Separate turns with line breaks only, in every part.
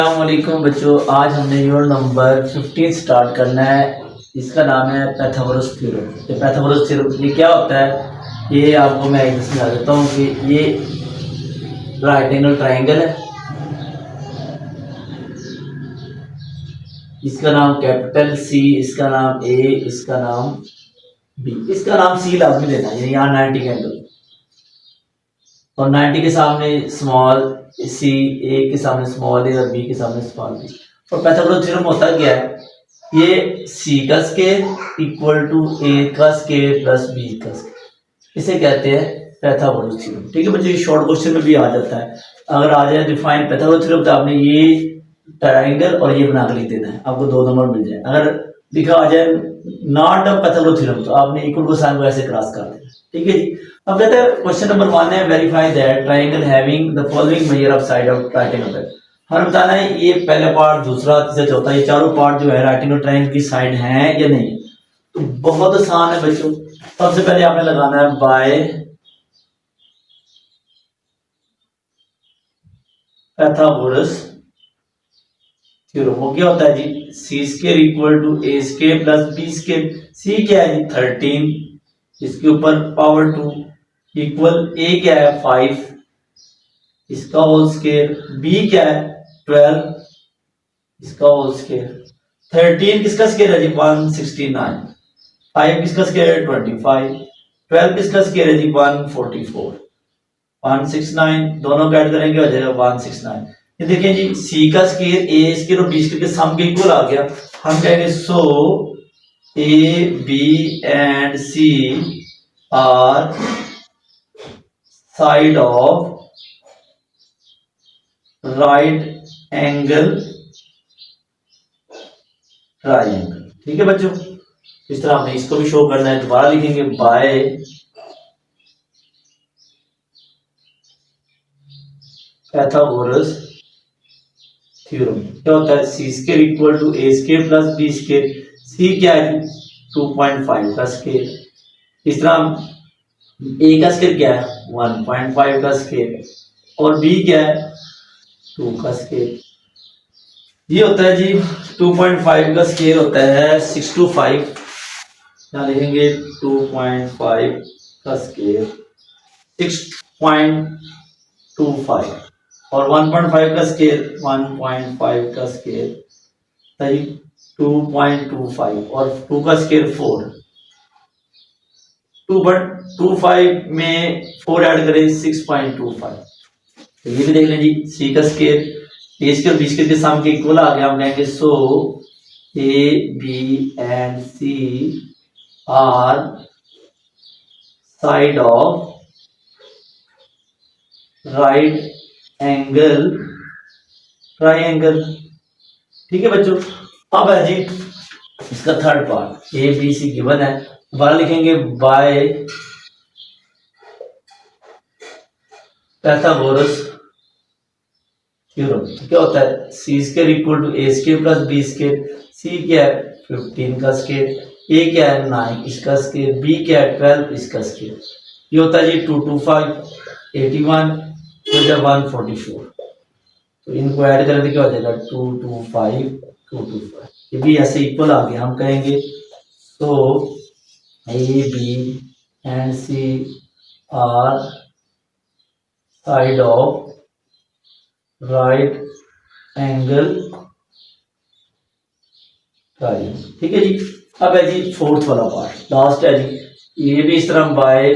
अस्सलामुअलैकुम बच्चों, आज हमने यूनिट नंबर 15 स्टार्ट करना है। इसका नाम है पैथागोरस थ्योरम। ये पैथागोरस थ्योरम ये क्या होता है, ये आपको मैं एक समझा देता हूँ कि ये राइट एंगल ट्राइंगल है। इसका नाम कैपिटल सी, इसका नाम ए, इसका नाम बी। इसका नाम सी लाजमी देना है, यहाँ 90 का एंगल और 90 के सामने स्मॉल सी, ए के सामने स्मॉल ए और बी के सामने स्मॉल बी। और पैथागोरस थ्योरम होता क्या है, ये सी का स्केयर इक्वल टू ए का स्केयर प्लस बी का स्केयर, इसे कहते हैं पैथागोरस थ्योरम। ठीक है बच्चों, ये शॉर्ट क्वेश्चन में भी आ जाता है। अगर आ जाए डिफाइन पैथागोरस थ्योरम तो आपने ये ट्रायंगल और ये बना कर लिख देना है, आपको 2 नंबर मिल जाए। अगर लिखा आ जाए नॉट अ पैथागोरस थ्योरम तो आपने इक्वल को साइन को ऐसे क्रॉस कर देना। ठीक है जी। अब कहते हैं क्वेश्चन नंबर 1 है, verify that triangle having the following major of side of right angle. हमें बताना है ये पहला पार्ट, दूसरा, तीसरा, चौथा, ये चारों पार्ट जो है राइट एंगल ट्रायंगल की साइड हैं या नहीं। तो बहुत आसान है बच्चों। सबसे पहले आपने लगाना है बाय पैथागोरस थ्योरम। वो क्या होता है जी, C square equal to A square plus B square. C क्या है जी 13, इसके ऊपर पावर 2 इक्वल ए क्या है 5, इसका होल स्क्वायर, बी क्या है 12, इसका होल स्क्वायर। 13 किसका स्क्वायर है जी 169, 5 किसका स्क्वायर है 25, 12 किसका स्क्वायर है जी 144, 169 दोनों का ऐड करेंगे हो जाएगा 169। ये देखिए जी, सी का स्क्वायर ए स्क्वायर और बी स्क्वायर के सम के इक्वल आ गया। हम कहेंगे so A B and C are side of right angle triangle. ठीक है बच्चों, इस तरह हमने इसको भी शो करना है। दोबारा लिखेंगे बाय पैथागोरस थ्योरम। क्या होता है, C square equal to A square plus B square. C क्या है 2.5 का स्क्वायर, इस तरह ए का स्क्वायर क्या है 1.5 का स्क्वायर और बी क्या है 2 का स्क्वायर। ये होता है जी 2.5 का स्क्वायर होता है 625। यहाँ लिखेंगे 2.5 का स्क्वायर 6.25 और 1.5 का स्क्वायर 1.5 का स्क्वायर सही 2.25 और 2 का स्क्वायर 4। 2.25 में 4 ऐड करें 6.25। तो ये भी देख लें जी, सी का square A square B square के सम के इक्वल आ गया। हम कहेंगे so A B and C are side of right angle triangle. ठीक है बच्चों। अब है जी इसका third part, A B C given है। दोबारा लिखेंगे बाय पैथागोरस थ्योरम। क्या होता है, C square equal to A square plus B square. C क्या है 15 का स्क्वायर, ए क्या है 9 इसका स्क्वायर, बी क्या है 12 इसका स्क्वायर। ये होता है जी 225 81 144। तो इनको ऐड करें तो क्या हो जाएगा 225 225। ये भी ऐसे इक्वल आ गया। हम कहेंगे तो A B and C are side of right angle triangle. ठीक है जी। अब है जी फोर्थ वाला पार्ट, लास्ट है जी। ये भी इस तरह by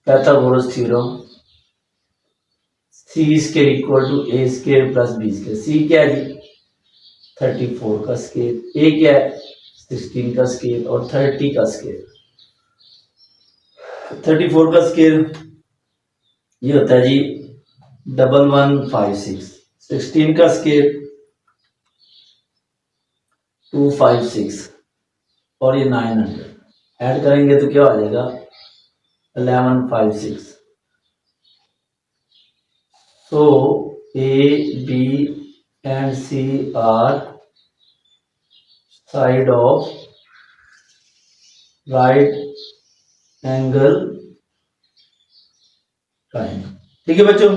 Pythagoras theorem C square equal to A square plus B square. C क्या है जी 34 का स्क्वायर, ए क्या है 16 का स्क्वायर और 30 का स्क्वायर। 34 का स्क्वायर ये होता है जी 1156, 16 का स्क्वायर 256 और ये 900 ऐड करेंगे तो क्या हो जाएगा 1156। So A, B and C are side of right angle triangle। ठीक है बच्चों।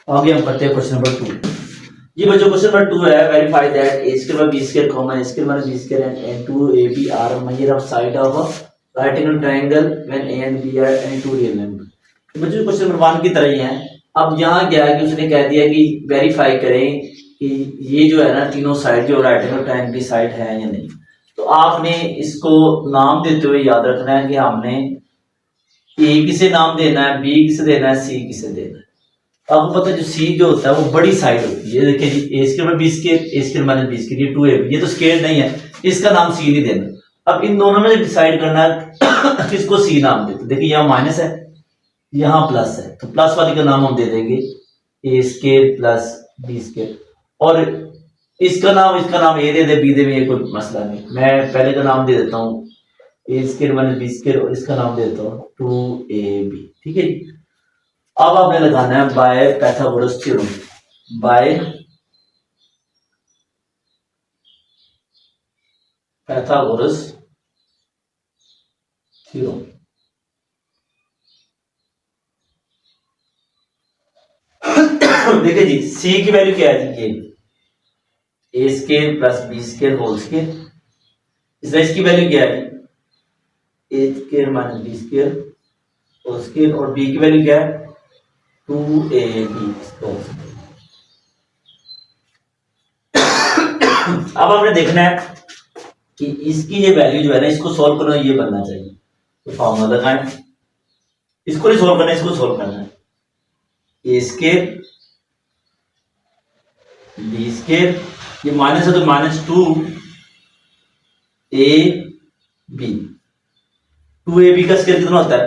आगे हम करते हैं क्वेश्चन नंबर 2। जी बच्चों क्वेश्चन नंबर 2 है, verify that a square by b square comma a square minus B square and 2ab are measure of side of a right angle triangle when a and b are any two real number. बच्चों question number 1 की तरह ही है। अब यहाँ क्या है कि उसने कह दिया कि वेरीफाई करें कि ये जो है ना तीनों साइड जो राइट एंगल ट्रायंगल की साइड है या नहीं। तो आपने इसको नाम देते हुए याद रखना है कि हमने ए किसे नाम देना है, बी किसे देना है, सी किसे देना है। आपको पता है जो सी जो होता है वो बड़ी साइड होती है। देखिए जी ए square B square A square minus B square, ये 2ab, ये तो स्क्वायर नहीं है, इसका नाम सी नहीं देना। अब इन दोनों में डिसाइड करना है किसको सी नाम देते। देखिए यहाँ माइनस है, यहाँ प्लस है, तो प्लस वाले का नाम हम दे देंगे ए स्क्वायर प्लस बी स्क्वायर, और इसका नाम ए दे दे बी दे, में ये कोई मसला नहीं। मैं पहले का नाम दे देता हूँ ए स्क्वायर माइनस बी स्क्वायर और इसका नाम दे देता हूँ 2ab। ठीक है जी। अब आपने लगाना है by Pythagoras theorem, by Pythagoras theorem. देखिए जी सी की वैल्यू क्या है जी, ये A square plus B square whole square, इसलिए इसकी वैल्यू क्या है A square minus B square whole square, और बी की वैल्यू क्या है 2ab। अब आपने देखना है कि इसकी ये वैल्यू जो है ना इसको सॉल्व करना ये बनना चाहिए, तो फॉर्मूला लगाएं। इसको नहीं सॉल्व करना, इसको सॉल्व करना है ए स्क्वायर बी स्क्वायर, ये माइनस है तो माइनस 2ab, 2ab का स्क्वायर कितना होता है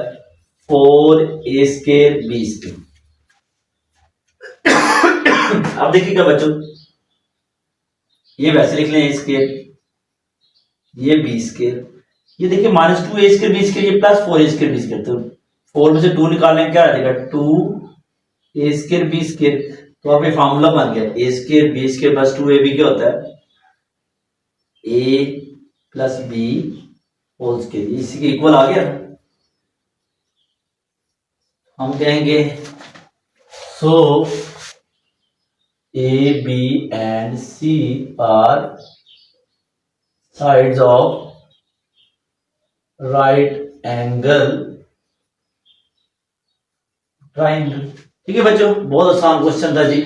4a स्क्वायर बी स्क्वायर। अब देखिएगा बच्चों ये वैसे लिख लें ए स्क्वायर, ये बी स्क्वायर, ये देखिए minus 2a square B square, ये plus 4a square B square, तो 4 में से 2 निकालें क्या आ जाएगा 2a स्क्वायर बी स्क्वायर। तो अब ये फार्मूला बन गया A square B square plus 2ab क्या होता है a plus B whole square, इसी के इक्वल आ गया। हम कहेंगे सो A, B and C are sides of right angle triangle। ठीक है बच्चों, बहुत आसान क्वेश्चन था जी।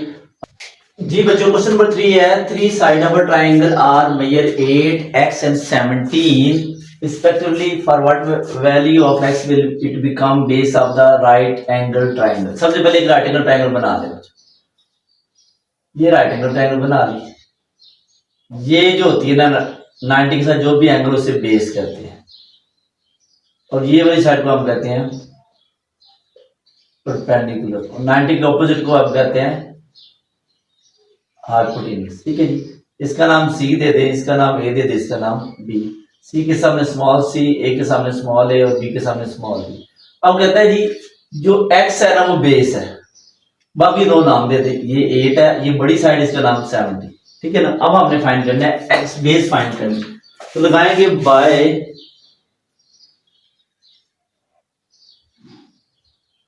जी बच्चों क्वेश्चन नंबर 3 है, 3 side of a triangle are measure 8, x and 17 respectively, for what value of x will it become base of the right angle triangle। सबसे पहले एक राइट एंगल ट्राइंगल बना ले बच्चों, ये राइट एंगल ट्रायंगल बना ली। ये जो होती है ना 90 के साथ जो भी एंगल उसे बेस करते हैं, और ये वाली साइड को हम कहते हैं परपेंडिकुलर, और 90 के ऑपोजिट को हम कहते हैं हाइपोटेन्यूज। ठीक है जी, इसका नाम सी दे दे, इसका नाम ए दे दे, इसका नाम बी। सी के सामने स्मॉल सी, ए के सामने स्मॉल ए और बी के सामने स्मॉल बी। अब कहता है जी जो एक्स है ना वो बेस है, बाकी दो नाम देते, ये 8 है, ये बड़ी साइड इसका नाम 70। ठीक है ना। अब हमने फाइंड करना है एक्स बेस फाइंड करना, तो लगाएंगे बाय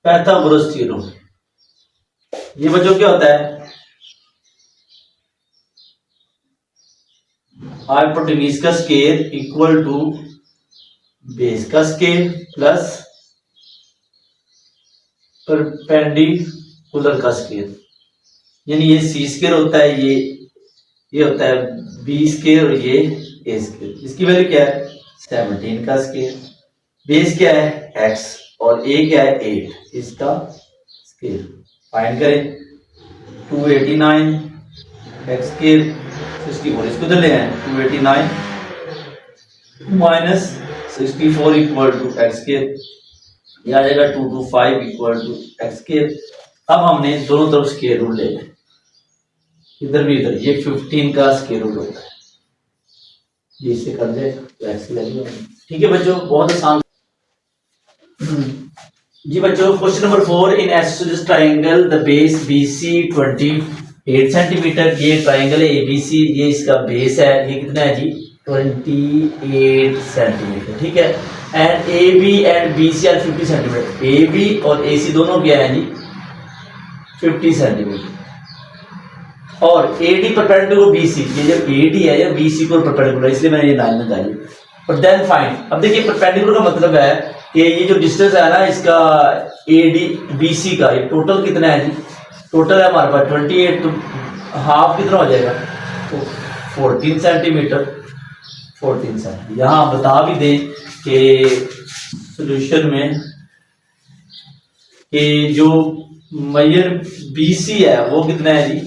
पाइथागोरस थ्योरम। ये बच्चों क्या होता है हाइपोटेन्यूज का स्क्वायर इक्वल टू बेस का स्क्वायर प्लस परपेंडिकुलर का स्क्वायर, यानी ये सी स्क्वायर होता है, ये होता है बी स्क्वायर और ये ए स्क्वायर। इसकी वैल्यू क्या है 17 का स्क्वायर, बेस क्या है x और a क्या है 8, इसका स्क्वायर फाइंड करें 289 x स्क्वायर 64, इसको तो ले आए 289 minus 64 equal to x square, ये आ जाएगा 225 इक्वल टू x स्क्वायर। अब हमने दोनों तरफ स्क्वायर रूट ले लें, इधर भी इधर, ये 15 का स्क्वायर रूट होता है, ये इससे कर दे तो x की वैल्यू। ठीक है बच्चों, बहुत आसान। जी बच्चों question number 4, in associated triangle the base BC 28 centimetre, ये ट्रायंगल है ABC, ये इसका बेस है, ये कितना है जी 28 सेंटीमीटर। ठीक है, and AB and BC are 50 centimetre. AB और AC दोनों क्या है जी 50 सेंटीमीटर। और AD परपेंडिकुलर BC, ये जब AD है या BC को परपेंडिकुलर, इसलिए मैंने ये लाइन लगाई। और देन फाइंड, अब देखिए परपेंडिकुलर का मतलब है कि ये जो डिस्टेंस है ना इसका AD BC का, ये टोटल कितना है जी? टोटल है हमारे पास 28, तो हाफ कितना हो जाएगा? तो 14 सेंटीमीटर। 14 सेंटीमीटर। यहाँ बता भी दें कि सोल्यूशन में कि जो मेजर BC है वो कितना है जी?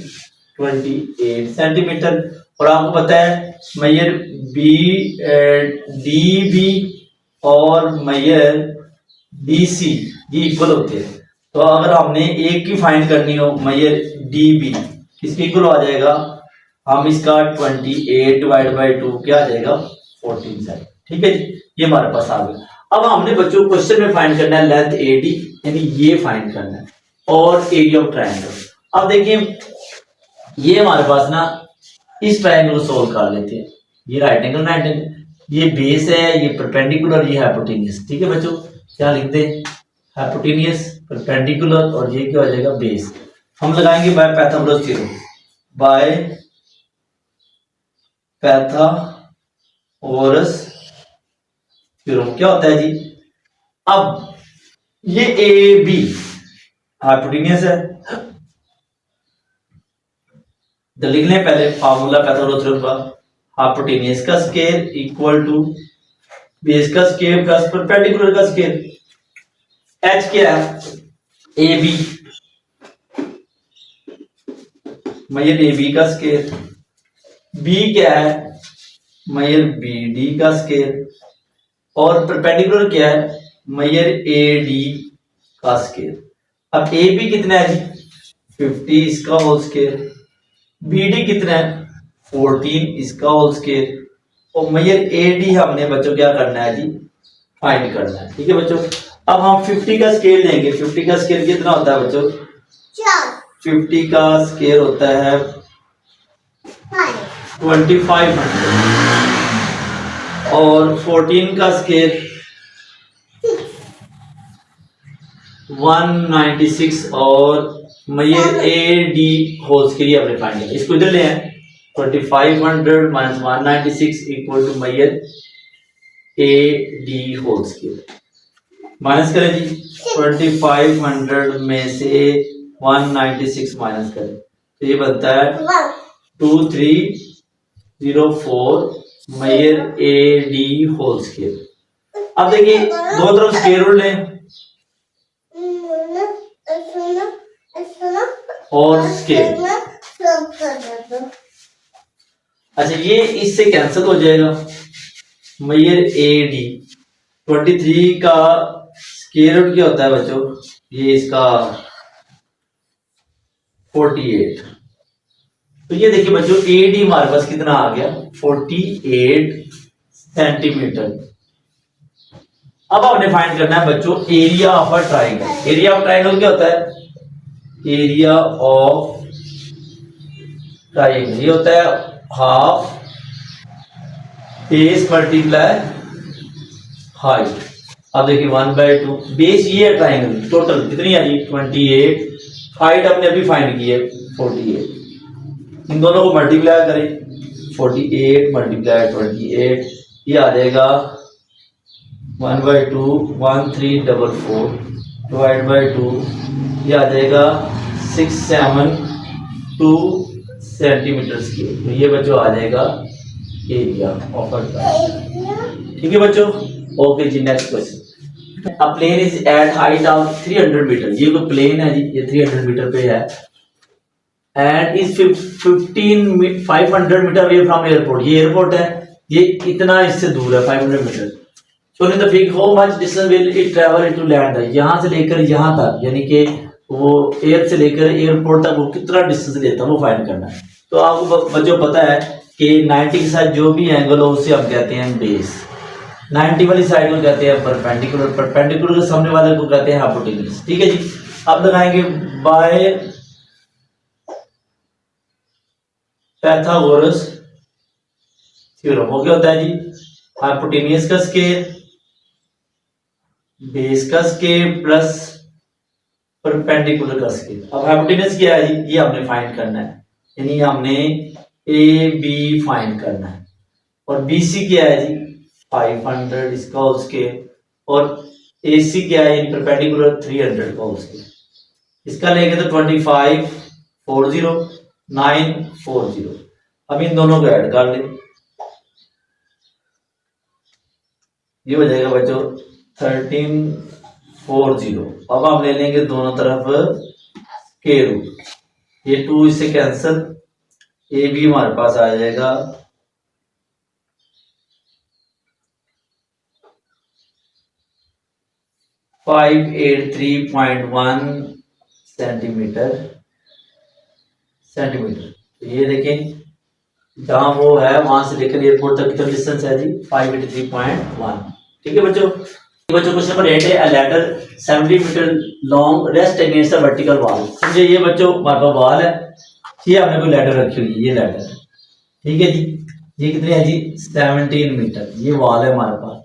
28 सेंटीमीटर। और आपको पता है मेजर DB और मेजर BC ये इक्वल होते हैं। तो अगर हमने एक की फाइंड करनी हो मेजर DB, किसके इक्वल आ जाएगा? हम इसका 28 डिवाइड बाई 2 क्या आ जाएगा? 14 सेंटीमीटर। ठीक है जी, ये हमारे पास आ गया। अब हमने बच्चों क्वेश्चन में फाइंड करना है लेंथ AD, यानी ये फाइंड करना है, और एरिया ऑफ ट्रायंगल। अब देखिए ये हमारे पास ना इस ट्रायंगल को सोल्व कर लेते हैं। ये राइट एंगल, राइट एंगल, ये बेस है, ये परपेंडिकुलर, ये हाइपोटेन्यूस। ठीक है बच्चों, क्या लिख दे? हाइपोटेन्यूस, परपेंडिकुलर, और ये क्या हो जाएगा? बेस। हम लगाएंगे bye Pythagoras theorem. By Pythagoras theorem क्या होता है जी? अब ये AB हाइपोटेन्यूस है, तो लिख लें पहले फार्मूला पाइथागोरस थ्योरम का। हाइपोटेन्यूस का स्क्वायर इक्वल टू बेस का स्क्वायर प्लस परपेंडिकुलर का स्क्वायर। H क्या है? AB, मेजर AB का स्क्वायर। B क्या है? मेजर BD का स्क्वायर। और परपेंडिकुलर क्या है? मेजर AD का स्क्वायर। अब AB कितना है जी? 50, इसका होल स्क्वायर। BD कितना है? 14, इसका होल स्क्वायर। और मेजर AD हमने बच्चों क्या करना है जी? फाइंड करना है। ठीक है बच्चों, अब हम 50 का स्केल लेंगे। 50 का स्केल कितना होता है बच्चों? 50 का स्केल होता है 2500। और 14 का स्केल 196। और मेजर AD होल स्केल अपने फाइंड किया, इसको इधर ले आए। 2500 minus 196 equal to measure AD whole scale. Minus करें जी, 2500 में से 196 माइनस करें तो ये बनता है 2304 मेजर AD होल स्केल। अब देखिए दो तरफ स्क्वायर रूट लें और स्केल। अच्छा, ये इससे कैंसिल हो जाएगा। मेजर AD 23 का स्क्वायर रूट क्या होता है बच्चों? ये इसका 48। तो ये देखिए बच्चों AD हमारे पास कितना आ गया? 48 सेंटीमीटर। अब आपने फाइंड करना है बच्चों area of a triangle. Area of triangle क्या होता है? एरिया ऑफ ट्राइंगल ये होता है हाफ बेस मल्टीप्लाई हाइट। अब देखिए 1/2 बेस ये है ट्राइंगल, टोटल कितनी आ रही? 28। हाइट हमने अभी फाइंड की है 48। इन दोनों को मल्टीप्लाई करें, 48 मल्टीप्लाई 28 ये आ जाएगा 1/2 1344 डिवाइड बाई 2 ये आ जाएगा 672 सेंटीमीटर स्क्वायर। तो ये बच्चों आ जाएगा एरिया ऑफ अ ट्रायंगल। ठीक है बच्चों, ओके जी। Next question, a plane is at height of 300 metre. ये कोई प्लेन है जी, ये 300 मीटर पे है and is 500 metre away from airport. ये एयरपोर्ट है, ये इतना इससे दूर है 500 metre. Show in the figure how much distance will it travel into land. यहाँ से लेकर यहाँ तक, यानी कि वो एयर से लेकर एयरपोर्ट तक वो कितना डिस्टेंस लेता है वो फाइंड करना है। तो आपको बच्चों पता है कि 90 के साथ जो भी एंगल हो उसे हम कहते हैं बेस। 90 वाली साइड को कहते हैं परपेंडिकुलर, परपेंडिकुलर के सामने वाले को कहते हैं हाइपोटेन्यूस। ठीक है जी, अब लगाएंगे बाय पाइथागोरस थ्योरम। वो क्या होता है जी? हाइपोटेन्यूस का स्केल बेस का स्केल प्लस परपेंडिकुलर का स्केल। अब हाइपोटेनस क्या है जी, ये हमने फाइंड करना है, यानी हमने ए बी फाइंड करना है। और बी सी क्या है जी 500 इसका होल स्केल, और ए सी क्या है यानी परपेंडिकुलर 300 का होल स्केल। इसका लेंगे तो 25 40 940। अब इन दोनों को ऐड कर लें, ये हो जाएगा बच्चों 1340। अब हम ले लेंगे दोनों तरफ स्क्वायर रूट, ये 2 इससे कैंसिल, ए बी हमारे पास आ जाएगा 583.1 सेंटीमीटर। तो ये देखें जहां वो है वहां से लेकर एयरपोर्ट तक कितना डिस्टेंस है जी 583.1। ठीक है बच्चों। बच्चों क्वेश्चन नंबर 8 है, a ladder 70 metre long rest against the vertical wall. समझे, ये बच्चों हमारे पास वॉल है, ये हमने कोई लैडर रखी हुई है, ये लैडर। ठीक है जी, ये कितनी है जी 17 मीटर, ये वॉल है हमारे पास,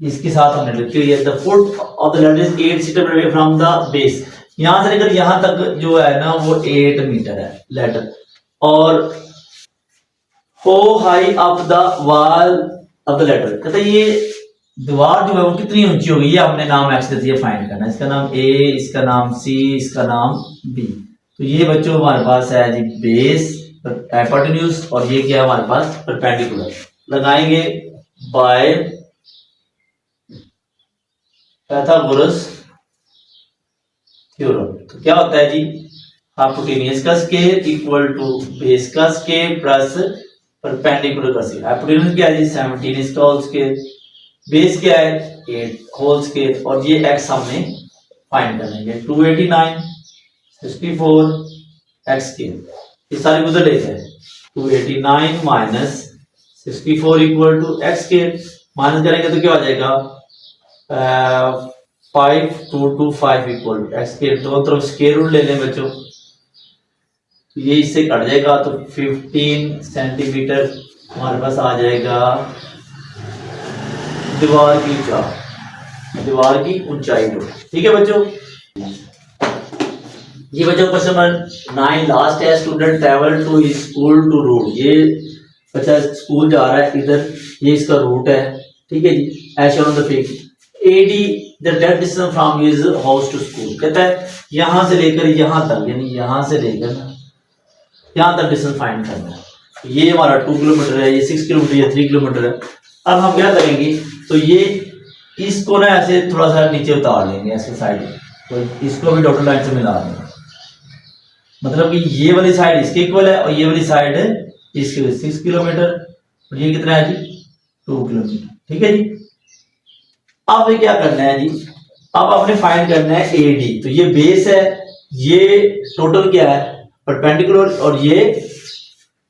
इसके साथ हमने रखी हुई है। The foot of the ladder is 8 metre away from the base, यहां से लेकर यहां तक जो है ना वो 8 मीटर है लैडर। और हो high up the wall of the ladder, कहता है ये दीवार जो है वो कितनी ऊंची होगी, ये हमने नाम एक्स दे दिया फाइंड करना है। इसका नाम ए, इसका नाम सी, इसका नाम बी। तो ये बच्चों हमारे पास है जी बेस हाइपोटेन्यूज, और ये क्या है हमारे पास परपेंडिकुलर। लगाएंगे बाय पाइथागोरस थ्योरम। तो क्या होता है जी हाइपोटेन्यूज का स्केल इक्वल टू बेस का स्केल प्लस परपेंडिकुलर का स्केल। हाइपोटेन्यूज क्या है जी 17 इसका होल स्केल, बेस क्या है 8 होल स्केल, और ये x हमने फाइंड करेंगे 289 64 x स्केल। ये सारी उधर लेते हैं 289 minus 64 equal to x scale, minus करेंगे तो क्या हो जाएगा 5225 इक्वल टू x स्केल। दोनों तरफ स्क्वायर रूट ले लें बच्चों, तो ये इससे कट जाएगा, तो 15 सेंटीमीटर हमारे पास आ जाएगा दीवार की ऊंचाई, दीवार की ऊंचाई। ठीक है बच्चों। ये बच्चों क्वेश्चन नंबर 9 लास्ट है, student travel to his school to route. ये बच्चा स्कूल जा रहा है, इधर ये इसका रूट है। ठीक है जी, as shown on the figure. AD the date distance from his house to school, कहता है यहां से लेकर यहां तक, यानी यहां से लेकर यहां तक डिस्टेंस फाइंड करना है। ये हमारा 2 किलोमीटर है, ये 6 किलोमीटर, ये 3 किलोमीटर है। अब हम क्या करेंगे, तो ये इसको ना ऐसे थोड़ा सा नीचे उतार लेंगे ऐसे साइड, तो इसको भी डॉटेड लाइन से मिला देंगे, मतलब कि ये वाली साइड इसके इक्वल है और ये वाली साइड इसके 6 किलोमीटर, और ये कितना है जी 2 किलोमीटर। ठीक है जी। अब क्या करना है जी, अब आपने फाइंड करना है एडी। तो ये बेस है, ये टोटल क्या है परपेंडिकुलर, और ये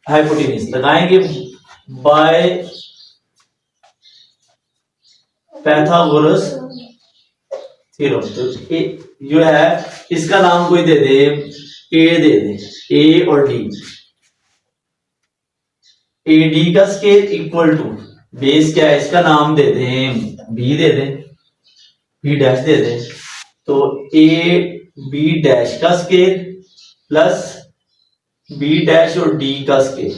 हाइपोटेन्यूज। लगाएंगे बाय पाइथागोरस थ्योरम। तो जो है इसका नाम कोई दे दे, ए दे दे, ए और डी। ए डी का स्केल इक्वल टू बेस क्या है, इसका नाम दे दें बी, दे दें बी डैश दे दें, तो ए बी डैश का स्केल प्लस बी डैश और डी का स्केल,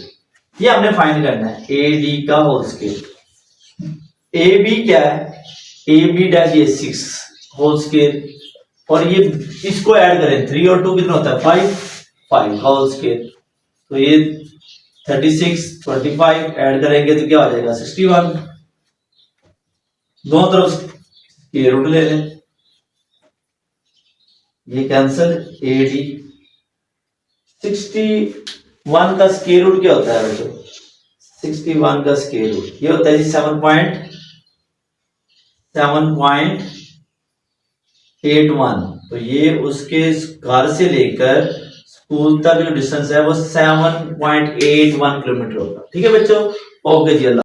ये हमने फाइंड करना है ए डी का होल स्केल। ए बी क्या है, ए बी डैश ये 6 होल स्केल, और ये इसको ऐड करें 3 और 2 कितना होता है 5 का होल स्केल। तो ये 36 25 ऐड करेंगे तो क्या हो जाएगा 61। दोनों तरफ ये रूट ले लें, ये कैंसिल, ए डी 61 का स्क्वायर रूट क्या होता है बच्चों, 61 का स्क्वायर रूट ये होता है जी 7.81। तो ये उसके घर से लेकर स्कूल तक जो डिस्टेंस है वो 7.81 किलोमीटर होगा। ठीक है बच्चों, ओके जी।